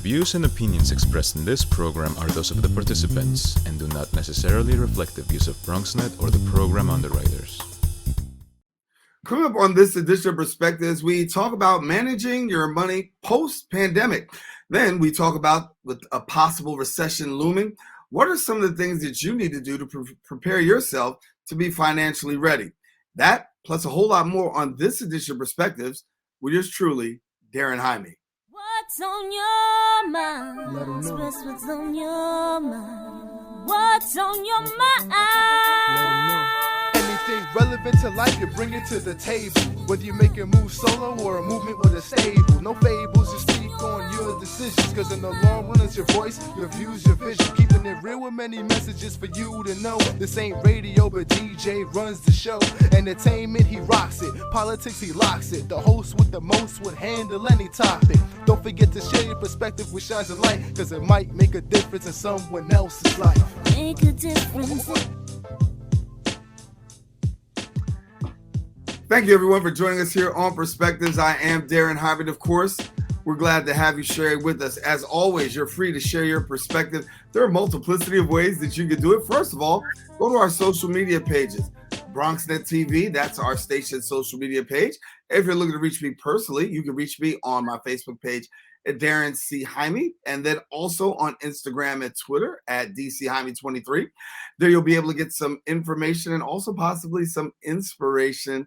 views and opinions expressed in this program are those of the participants and do not necessarily reflect the views of BronxNet or the program underwriters. Coming up on this edition of Perspectives, we talk about managing your money post-pandemic. Then we talk about with a possible recession looming. What are some of the things that you need to do to prepare yourself to be financially ready? That, plus a whole lot more on this edition of Perspectives with yours truly, Daren Jaime. What's on your mind? Let 'em know. Express what's on your mind. What's on your mind? Let 'em know. Anything relevant to life, you bring it to the table. Whether you make a move solo or a movement with a stable. No fables, you speak on your decisions. Cause in the long run, it's your voice, your views, your vision. Keeping it real with many messages for you to know. This ain't radio, but DJ runs the show. Entertainment, he rocks it. Politics, he locks it. The host with the most would handle any topic. Don't forget to share your perspective with shines of light. Cause it might make a difference in someone else's life. Make a difference. Thank you, everyone, for joining us here on Perspectives. I am Daren Jaime, of course. We're glad to have you share it with us. As always, you're free to share your perspective. There are a multiplicity of ways that you can do it. First of all, go to our social media pages. BronxNet TV, that's our station's social media page. If you're looking to reach me personally, you can reach me on my Facebook page at Daren C. Jaime, and then also on Instagram and Twitter at DCJaime23. There you'll be able to get some information and also possibly some inspiration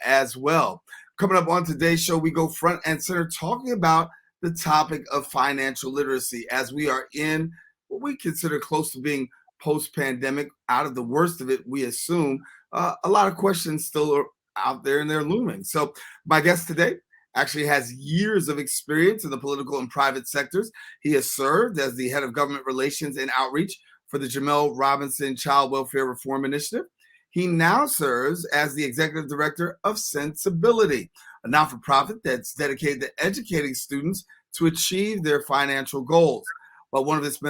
as well. Coming up on today's show, we go front and center talking about the topic of financial literacy as we are in what we consider close to being post-pandemic. Out of the worst of it, we assume a lot of questions still are out there and they're looming. So my guest today actually has years of experience in the political and private sectors. He has served as the head of government relations and outreach for the Jamel Robinson Child Welfare Reform Initiative. He now serves as the executive director of Sensibility, a not-for-profit that's dedicated to educating students to achieve their financial goals. But one of his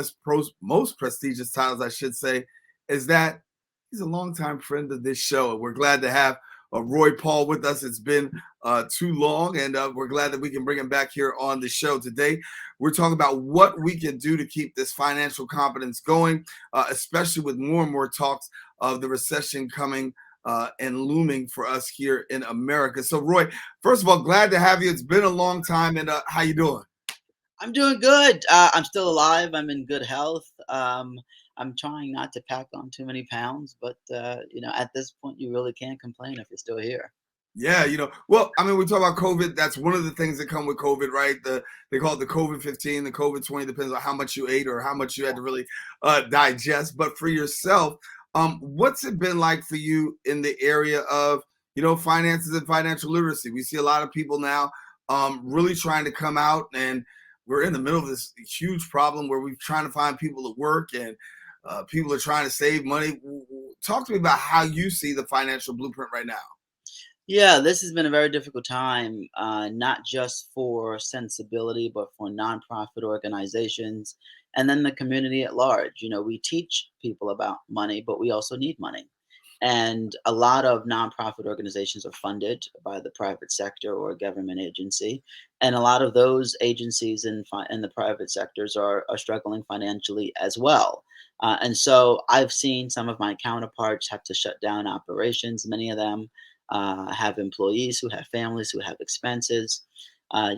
most prestigious titles, I should say, is that he's a longtime friend of this show. And we're glad to have Roy Paul with us. It's been too long, and we're glad that we can bring him back here on the show today. We're talking about what we can do to keep this financial confidence going, especially with more and more talks of the recession coming and looming for us here in America. So, Roy, first of all, glad to have you. It's been a long time, and how you doing? I'm doing good. I'm still alive. I'm in good health. I'm trying not to pack on too many pounds, but at this point, you really can't complain if you're still here. Yeah, well, I mean, we talk about COVID. That's one of the things that come with COVID, right? They call it the COVID-15, the COVID-20, depends on how much you ate or how much you had to really digest. But for yourself, what's it been like for you in the area of, finances and financial literacy? We see a lot of people now really trying to come out, and we're in the middle of this huge problem where we're trying to find people to work and people are trying to save money. Talk to me about how you see the financial blueprint right now. Yeah, this has been a very difficult time, not just for Sensibility, but for nonprofit organizations and then the community at large. We teach people about money, but we also need money. And a lot of nonprofit organizations are funded by the private sector or a government agency. And a lot of those agencies in the private sectors are struggling financially as well. And so I've seen some of my counterparts have to shut down operations. Many of them have employees who have families who have expenses.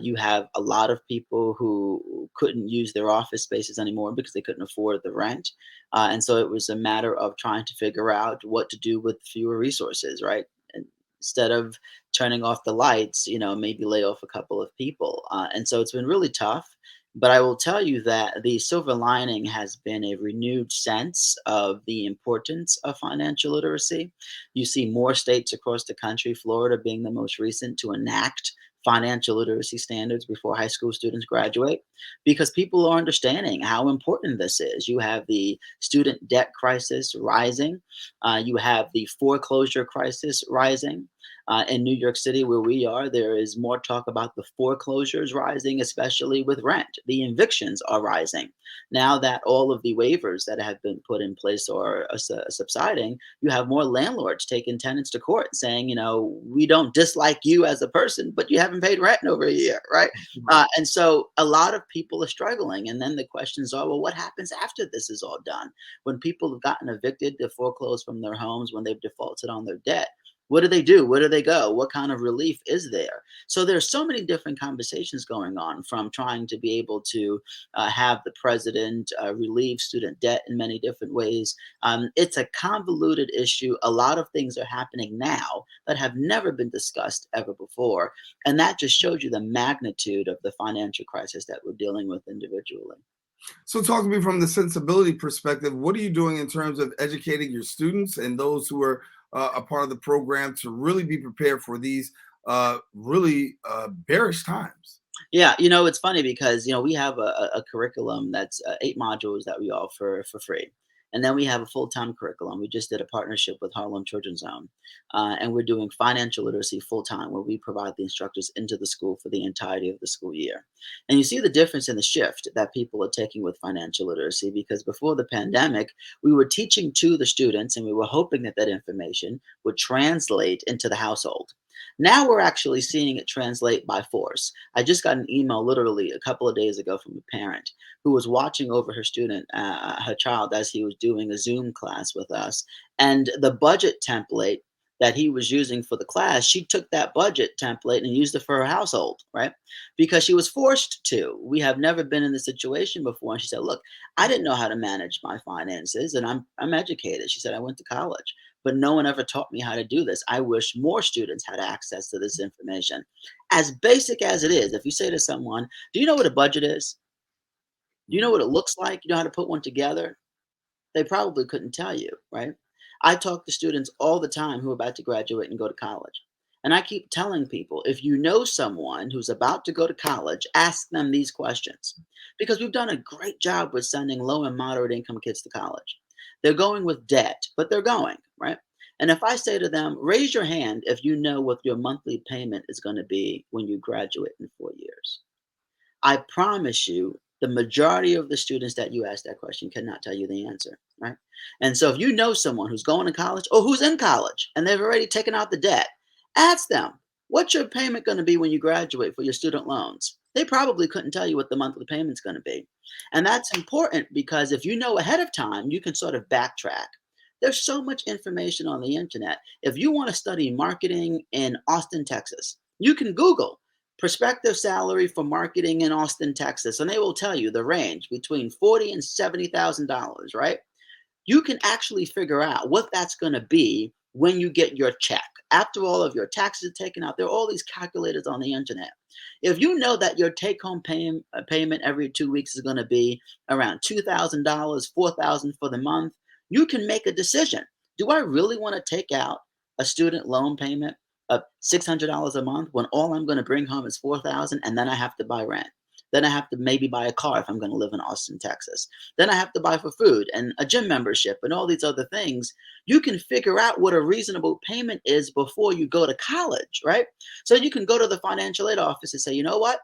You have a lot of people who couldn't use their office spaces anymore because they couldn't afford the rent. And so it was a matter of trying to figure out what to do with fewer resources, right? And instead of turning off the lights, maybe lay off a couple of people. And so it's been really tough. But I will tell you that the silver lining has been a renewed sense of the importance of financial literacy. You see more states across the country, Florida being the most recent, to enact financial literacy standards before high school students graduate, because people are understanding how important this is. You have the student debt crisis rising. You have the foreclosure crisis rising. In New York City, where we are, there is more talk about the foreclosures rising, especially with rent. The evictions are rising. Now that all of the waivers that have been put in place are subsiding, you have more landlords taking tenants to court saying, we don't dislike you as a person, but you have haven't paid rent in over a year, right? And so a lot of people are struggling. And then the questions are, well, what happens after this is all done? When people have gotten evicted, they're foreclosed from their homes, when they've defaulted on their debt, what do they do? Where do they go? What kind of relief is there? So there's so many different conversations going on, from trying to be able to have the president relieve student debt in many different ways. It's a convoluted issue. A lot of things are happening now that have never been discussed ever before. And that just shows you the magnitude of the financial crisis that we're dealing with individually. So talk to me from the sensibility perspective. What are you doing in terms of educating your students and those who are a part of the program to really be prepared for these really bearish times? Yeah, it's funny because we have a curriculum that's 8 modules that we offer for free. And then we have a full-time curriculum. We just did a partnership with Harlem Children's Home, and we're doing financial literacy full-time, where we provide the instructors into the school for the entirety of the school year. And you see the difference in the shift that people are taking with financial literacy, because before the pandemic, we were teaching to the students and we were hoping that that information would translate into the household. Now we're actually seeing it translate by force. I just got an email literally a couple of days ago from a parent who was watching over her child, as he was doing a Zoom class with us. And the budget template that he was using for the class, she took that budget template and used it for her household, right? Because she was forced to. We have never been in this situation before. And she said, look, I didn't know how to manage my finances, and I'm educated. She said, I went to college, but no one ever taught me how to do this. I wish more students had access to this information. As basic as it is, if you say to someone, do you know what a budget is? Do you know what it looks like? You know how to put one together? They probably couldn't tell you, right? I talk to students all the time who are about to graduate and go to college. And I keep telling people, if you know someone who's about to go to college, ask them these questions. Because we've done a great job with sending low and moderate income kids to college. They're going with debt, but they're going, right? And if I say to them, raise your hand if you know what your monthly payment is going to be when you graduate in 4 years. I promise you, the majority of the students that you ask that question cannot tell you the answer, right? And so if you know someone who's going to college or who's in college and they've already taken out the debt, ask them, what's your payment going to be when you graduate for your student loans? They probably couldn't tell you what the monthly payment's going to be. And that's important, because if you know ahead of time, you can sort of backtrack. There's so much information on the internet. If you want to study marketing in Austin, Texas, you can Google prospective salary for marketing in Austin, Texas, and they will tell you the range between $40,000 and $70,000, right? You can actually figure out what that's going to be when you get your check. After all of your taxes are taken out, there are all these calculators on the internet. If you know that your take-home payment every 2 weeks is going to be around $2,000, $4,000 for the month, you can make a decision. Do I really want to take out a student loan payment of $600 a month when all I'm going to bring home is $4,000, and then I have to buy rent? Then I have to maybe buy a car if I'm going to live in Austin, Texas. Then I have to buy for food and a gym membership and all these other things. You can figure out what a reasonable payment is before you go to college, right? So you can go to the financial aid office and say, you know what?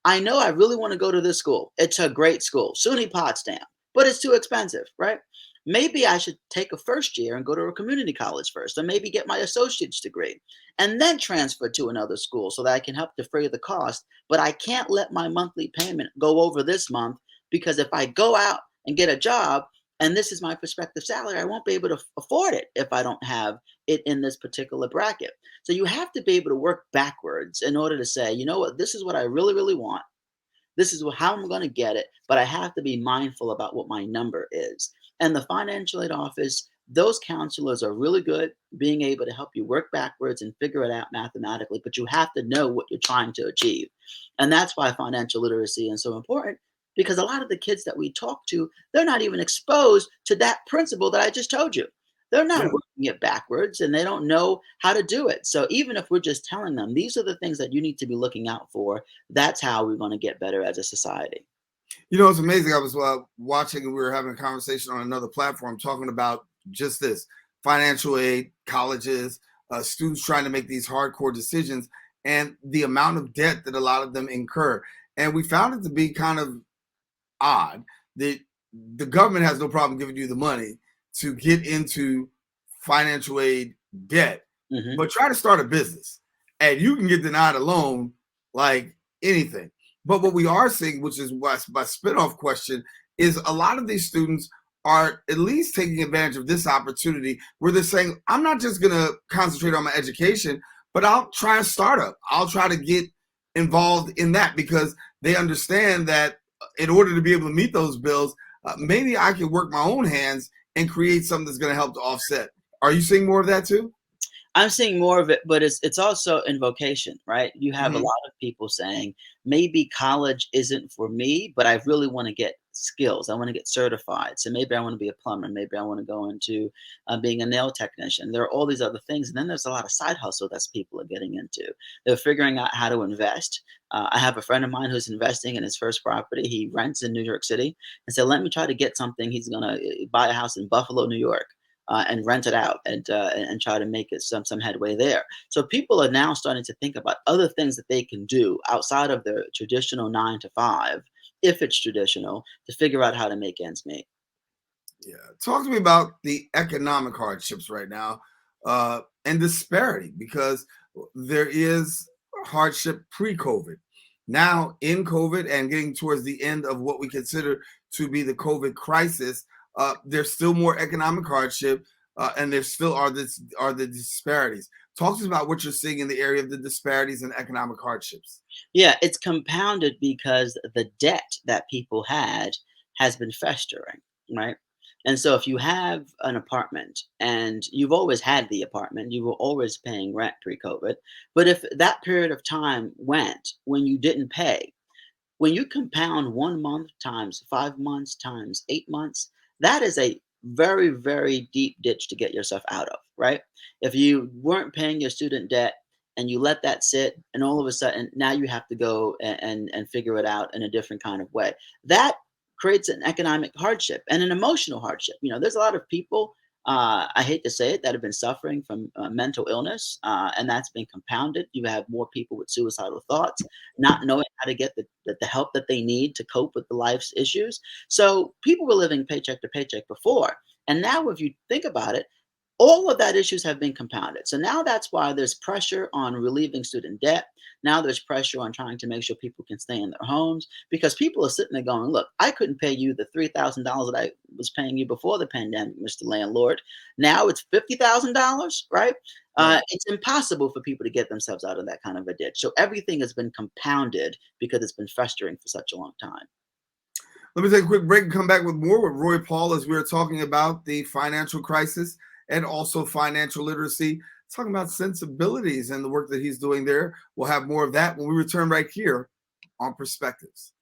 I know I really want to go to this school. It's a great school, SUNY Potsdam, but it's too expensive, right? Maybe I should take a first year and go to a community college first, or maybe get my associate's degree and then transfer to another school so that I can help defray the cost. But I can't let my monthly payment go over this month, because if I go out and get a job and this is my prospective salary, I won't be able to afford it if I don't have it in this particular bracket. So you have to be able to work backwards in order to say, you know what, this is what I really, really want. This is how I'm going to get it, but I have to be mindful about what my number is. And the financial aid office, those counselors are really good being able to help you work backwards and figure it out mathematically, but you have to know what you're trying to achieve. And that's why financial literacy is so important, because a lot of the kids that we talk to, they're not even exposed to that principle that I just told you. They're not working it backwards, and they don't know how to do it. So even if we're just telling them, these are the things that you need to be looking out for, that's how we're going to get better as a society. You know, it's amazing. I was watching, and we were having a conversation on another platform talking about just this: financial aid, colleges, students trying to make these hardcore decisions, and the amount of debt that a lot of them incur. And we found it to be kind of odd that the government has no problem giving you the money to get into financial aid debt, but try to start a business and you can get denied a loan like anything. But what we are seeing, which is my spinoff question, is a lot of these students are at least taking advantage of this opportunity where they're saying, I'm not just going to concentrate on my education, but I'll try a startup. I'll try to get involved in that because they understand that in order to be able to meet those bills, maybe I can work my own hands and create something that's going to help to offset. Are you seeing more of that too? I'm seeing more of it, but it's also in vocation, right? You have a Mm-hmm. lot of people saying maybe college isn't for me, but I really want to get skills. I want to get certified. So maybe I want to be a plumber. Maybe I want to go into being a nail technician. There are all these other things, and then there's a lot of side hustle that's people are getting into. They're figuring out how to invest. I have a friend of mine who's investing in his first property. He rents in New York City, and said, "Let me try to get something." He's gonna buy a house in Buffalo, New York and rent it out and try to make it some headway there. So people are now starting to think about other things that they can do outside of their traditional 9 to 5, if it's traditional, to figure out how to make ends meet. Yeah. Talk to me about the economic hardships right now and disparity because there is hardship pre-COVID. Now, in COVID and getting towards the end of what we consider to be the COVID crisis, there's still more economic hardship and there still are the disparities. Talk to us about what you're seeing in the area of the disparities and economic hardships. Yeah, it's compounded because the debt that people had has been festering, right? And so if you have an apartment and you've always had the apartment, you were always paying rent pre-COVID. But if that period of time went when you didn't pay, when you compound 1 month times 5 months times 8 months, that is a very, very deep ditch to get yourself out of, right? If you weren't paying your student debt and you let that sit, and all of a sudden now you have to go and figure it out in a different kind of way, that creates an economic hardship and an emotional hardship. There's a lot of people, I hate to say it, that have been suffering from mental illness, and that's been compounded. You have more people with suicidal thoughts, not knowing how to get the help that they need to cope with the life's issues. So people were living paycheck to paycheck before. And now, if you think about it, all of that issues have been compounded. So now that's why there's pressure on relieving student debt. Now there's pressure on trying to make sure people can stay in their homes because people are sitting there going, look, I couldn't pay you the $3,000 that I was paying you before the pandemic, Mr. Landlord. Now it's $50,000, right? Right. It's impossible for people to get themselves out of that kind of a ditch. So everything has been compounded because it's been festering for such a long time. Let me take a quick break and come back with more with Roy Paul as we are talking about the financial crisis and also financial literacy, talking about sensibilities and the work that he's doing there. We'll have more of that when we return right here on Perspectives.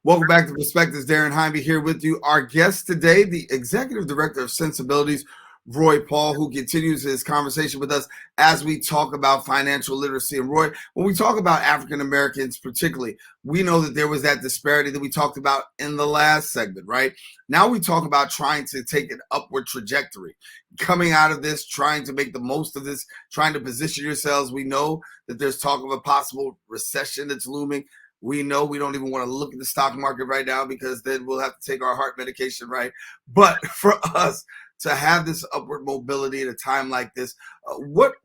Welcome back to Perspectives. Daren Jaime here with you. Our guest today, the Executive Director of Sensibilities, Roy Paul, who continues his conversation with us as we talk about financial literacy. And Roy, when we talk about African Americans particularly, we know that there was that disparity that we talked about in the last segment, right? Now we talk about trying to take an upward trajectory, coming out of this, trying to make the most of this, trying to position yourselves. We know that there's talk of a possible recession that's looming. We know we don't even want to look at the stock market right now because then we'll have to take our heart medication, right? But for us to have this upward mobility at a time like this, what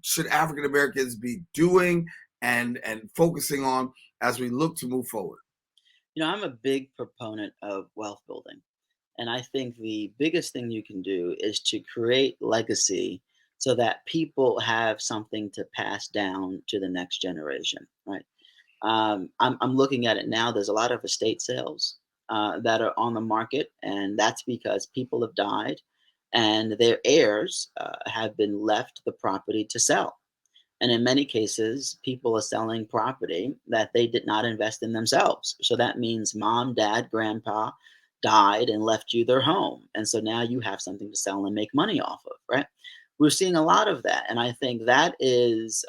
should African Americans be doing and focusing on as we look to move forward? I'm a big proponent of wealth building. And I think the biggest thing you can do is to create legacy so that people have something to pass down to the next generation, right? I'm looking at it now. There's a lot of estate sales that are on the market, and that's because people have died and their heirs have been left the property to sell. And in many cases, people are selling property that they did not invest in themselves. So that means mom, dad, grandpa died and left you their home. And so now you have something to sell and make money off of, right? We're seeing a lot of that. And I think that is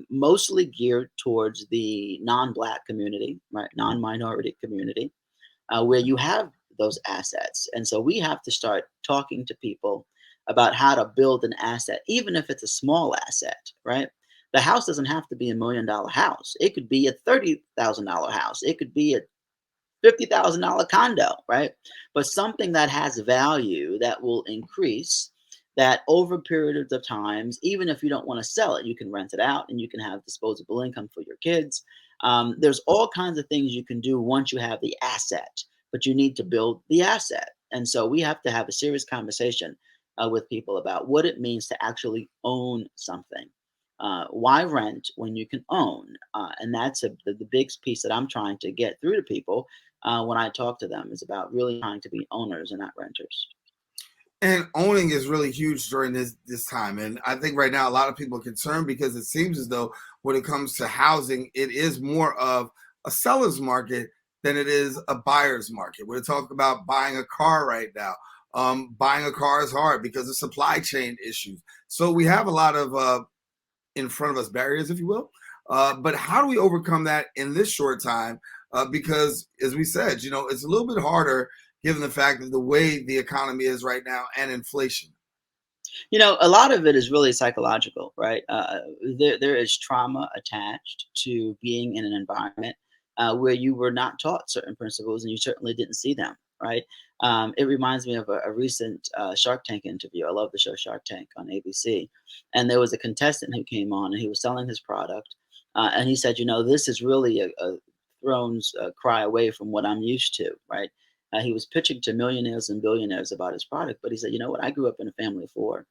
mostly geared towards the non Black community, right? Non minority community, where you have those assets. And so we have to start talking to people about how to build an asset, even if it's a small asset, right? The house doesn't have to be $1 million house. It could be a $30,000 house. It could be a $50,000 condo, right? But something that has value that will increase that over periods of times, even if you don't want to sell it, you can rent it out and you can have disposable income for your kids. There's all kinds of things you can do once you have the asset, but you need to build the asset. And so we have to have a serious conversation with people about what it means to actually own something. Why rent when you can own? And that's the big piece that I'm trying to get through to people when I talk to them is about really trying to be owners and not renters. And owning is really huge during this time. And I think right now a lot of people are concerned because it seems as though when it comes to housing, it is more of a seller's market than it is a buyer's market. We're talking about buying a car right now. Buying a car is hard because of supply chain issues. So we have a lot of in front of us barriers, if you will. But how do we overcome that in this short time? Because as we said, it's a little bit harder given the fact of the way the economy is right now and inflation. A lot of it is really psychological, right? There is trauma attached to being in an environment where you were not taught certain principles and you certainly didn't see them, right? It reminds me of a recent Shark Tank interview. I love the show Shark Tank on ABC. And there was a contestant who came on and he was selling his product. And he said, this is really a throne's cry away from what I'm used to, right? He was pitching to millionaires and billionaires about his product, but he said, you know what? I grew up in a family of four,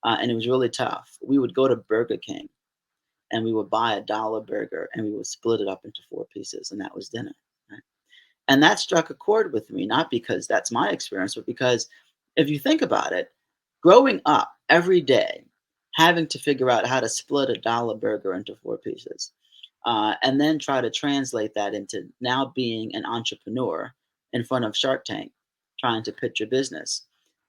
and it was really tough. We would go to Burger King and we would buy $1 burger and we would split it up into four pieces, and that was dinner. Right? And that struck a chord with me, not because that's my experience, but because if you think about it, growing up every day, having to figure out how to split $1 burger into four pieces, and then try to translate that into now being an entrepreneur in front of Shark Tank, trying to pitch your business.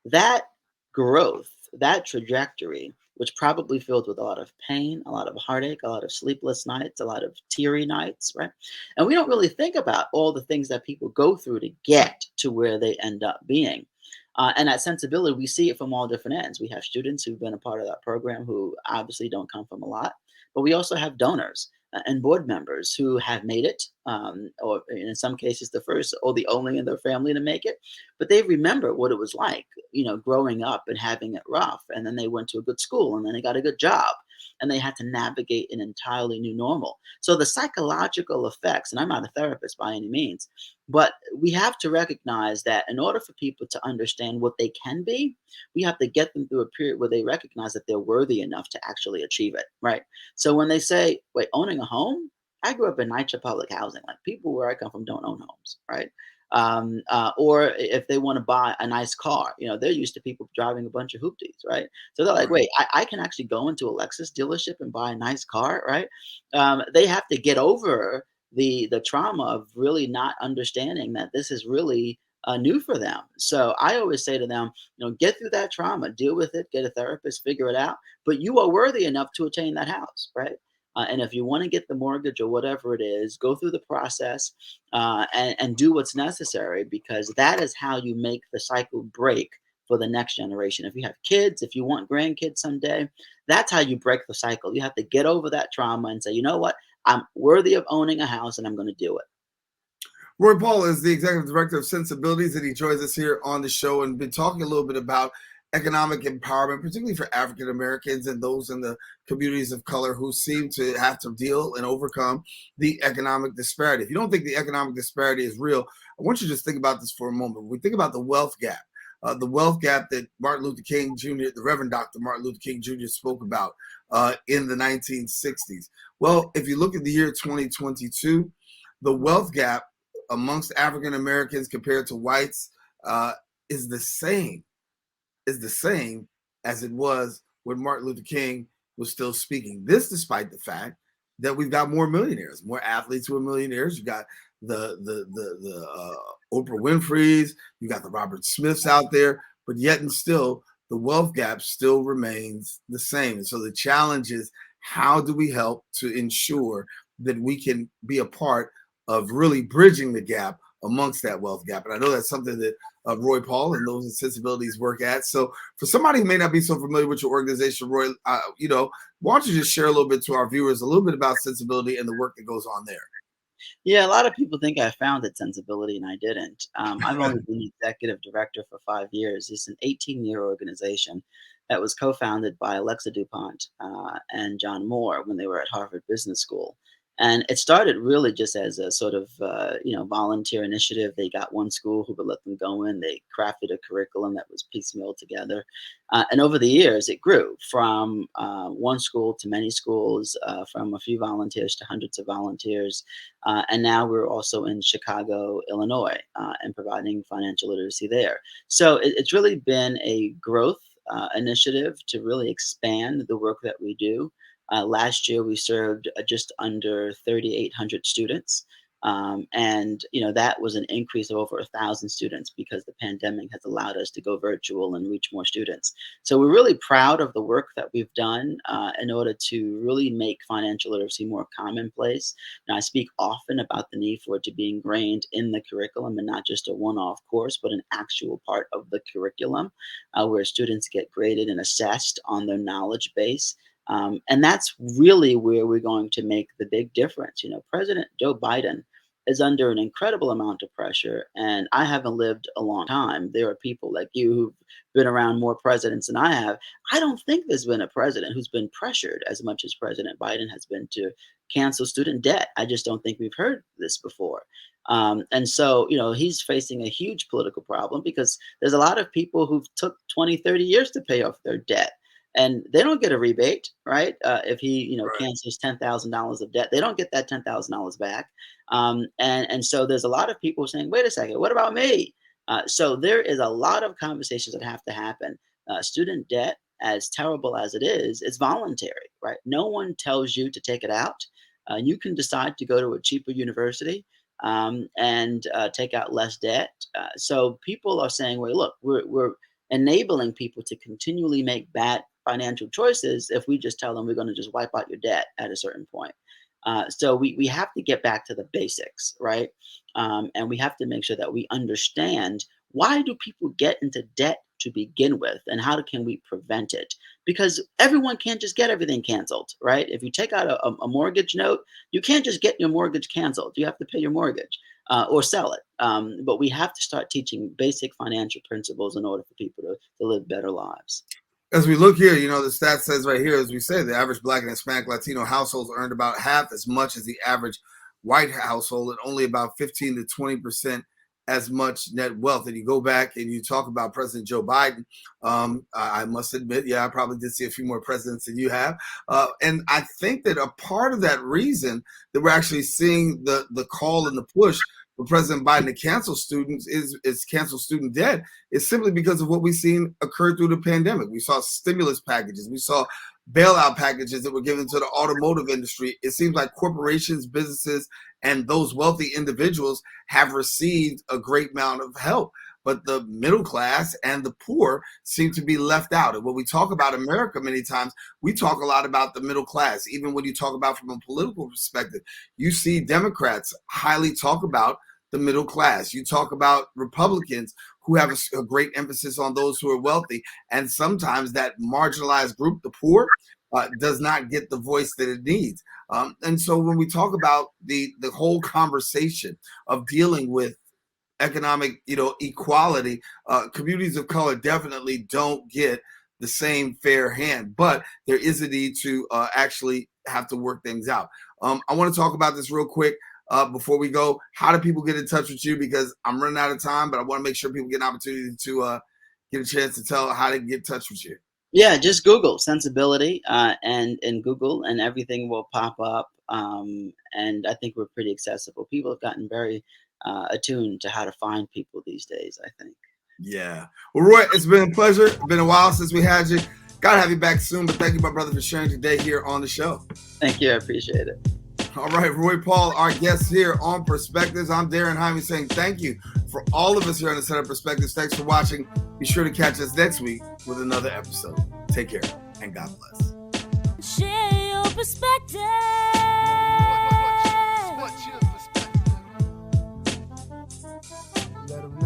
That growth, that trajectory, which probably filled with a lot of pain, a lot of heartache, a lot of sleepless nights, a lot of teary nights, right? And we don't really think about all the things that people go through to get to where they end up being. And that sensibility, we see it from all different ends. We have students who've been a part of that program who obviously don't come from a lot, but we also have donors and board members who have made it, or in some cases, the first or the only in their family to make it. But they remember what it was like, growing up and having it rough. And then they went to a good school and then they got a good job and they had to navigate an entirely new normal. So the psychological effects, and I'm not a therapist by any means, but we have to recognize that in order for people to understand what they can be, we have to get them through a period where they recognize that they're worthy enough to actually achieve it, right? So when they say, wait, owning a home, I grew up in NYCHA public housing. Like people where I come from don't own homes, right? Or if they want to buy a nice car, they're used to people driving a bunch of hoopties, right? So they're like, wait, I can actually go into a Lexus dealership and buy a nice car, right? They have to get over the trauma of really not understanding that this is really new for them. So I always say to them, get through that trauma, deal with it, get a therapist, figure it out. But you are worthy enough to attain that house, right? And if you want to get the mortgage or whatever it is, go through the process and do what's necessary, because that is how you make the cycle break for the next generation. If you have kids, if you want grandkids someday, that's how you break the cycle. You have to get over that trauma and say, you know what? I'm worthy of owning a house and I'm going to do it. Roy Paul is the executive director of Sensibilities, and he joins us here on the show and been talking a little bit about economic empowerment, particularly for African Americans and those in the communities of color who seem to have to deal and overcome the economic disparity. If you don't think the economic disparity is real, I want you to just think about this for a moment. When we think about the wealth gap that Martin Luther King Jr., the Reverend Dr. Martin Luther King Jr. spoke about in the 1960s. Well, if you look at the year 2022, the wealth gap amongst African Americans compared to whites is the same as it was when Martin Luther King was still speaking. This despite the fact that we've got more millionaires, more athletes who are millionaires. You got the Oprah Winfrey's, you got the Robert Smiths out there, but yet and still the wealth gap still remains the same. And so the challenge is, how do we help to ensure that we can be a part of really bridging the gap amongst that wealth gap? And I know that's something that Roy Paul and those in Sensibilities work at. So for somebody who may not be so familiar with your organization, Roy, why don't you just share a little bit to our viewers, a little bit about Sensibility and the work that goes on there? Yeah, a lot of people think I founded Sensibility, and I didn't. I've only been executive director for 5 years. It's an 18-year organization that was co-founded by Alexa DuPont and John Moore when they were at Harvard Business School. And it started really just as a sort of, volunteer initiative. They got one school who would let them go in. They crafted a curriculum that was piecemeal together. And over the years, it grew from one school to many schools, from a few volunteers to hundreds of volunteers. And now we're also in Chicago, Illinois, and providing financial literacy there. So it's really been a growth initiative to really expand the work that we do. Last year, we served just under 3,800 students. And that was an increase of over 1,000 students because the pandemic has allowed us to go virtual and reach more students. So we're really proud of the work that we've done in order to really make financial literacy more commonplace. Now, I speak often about the need for it to be ingrained in the curriculum and not just a one-off course, but an actual part of the curriculum where students get graded and assessed on their knowledge base. And that's really where we're going to make the big difference. President Joe Biden is under an incredible amount of pressure, and I haven't lived a long time. There are people like you who've been around more presidents than I have. I don't think there's been a president who's been pressured as much as President Biden has been to cancel student debt. I just don't think we've heard this before. And so, he's facing a huge political problem because there's a lot of people who've took 20, 30 years to pay off their debt. And they don't get a rebate, right? If he, Right. cancels $10,000 of debt, they don't get that $10,000 back. And so there's a lot of people saying, "Wait a second, what about me?" So there is a lot of conversations that have to happen. Student debt, as terrible as it is, it's voluntary, right? No one tells you to take it out. You can decide to go to a cheaper university and take out less debt. So people are saying, "Well, look, we're enabling people to continually make bad financial choices if we just tell them we're going to just wipe out your debt at a certain point." So we have to get back to the basics, right? And we have to make sure that we understand, why do people get into debt to begin with, and how can we prevent it? Because everyone can't just get everything canceled, right? If you take out a mortgage note, you can't just get your mortgage canceled. You have to pay your mortgage or sell it. But we have to start teaching basic financial principles in order for people to live better lives. As we look here, the stat says right here, as we say, the average Black and Hispanic Latino households earned about half as much as the average white household, and only about 15 to 20% as much net wealth. And you go back and you talk about President Joe Biden. I must admit, I probably did see a few more presidents than you have. And I think that a part of that reason that we're actually seeing the call and the push for President Biden to cancel students is cancel student debt is simply because of what we've seen occur through the pandemic. We saw stimulus packages. We saw bailout packages that were given to the automotive industry. It seems like corporations, businesses, and those wealthy individuals have received a great amount of help. But the middle class and the poor seem to be left out. And when we talk about America, many times we talk a lot about the middle class. Even when you talk about from a political perspective, you see Democrats highly talk about the middle class. You talk about Republicans who have a great emphasis on those who are wealthy. And sometimes that marginalized group, the poor, does not get the voice that it needs. And so when we talk about the whole conversation of dealing with economic, equality, communities of color definitely don't get the same fair hand, but there is a need to actually have to work things out. I want to talk about this real quick before we go. How do people get in touch with you? Because I'm running out of time, but I want to make sure people get an opportunity to get a chance to tell how to get in touch with you. Yeah, just Google sensibility and in Google, and everything will pop up. And I think we're pretty accessible. People have gotten very attuned to how to find people these days, I think. Yeah. Well, Roy, it's been a pleasure. It's been a while since we had you. Gotta have you back soon, but thank you, my brother, for sharing today here on the show. Thank you. I appreciate it. All right, Roy Paul, our guest here on Perspectives. I'm Daren Jaime saying thank you for all of us here on the Set of Perspectives. Thanks for watching. Be sure to catch us next week with another episode. Take care and God bless. Share your perspective. Let 'em know.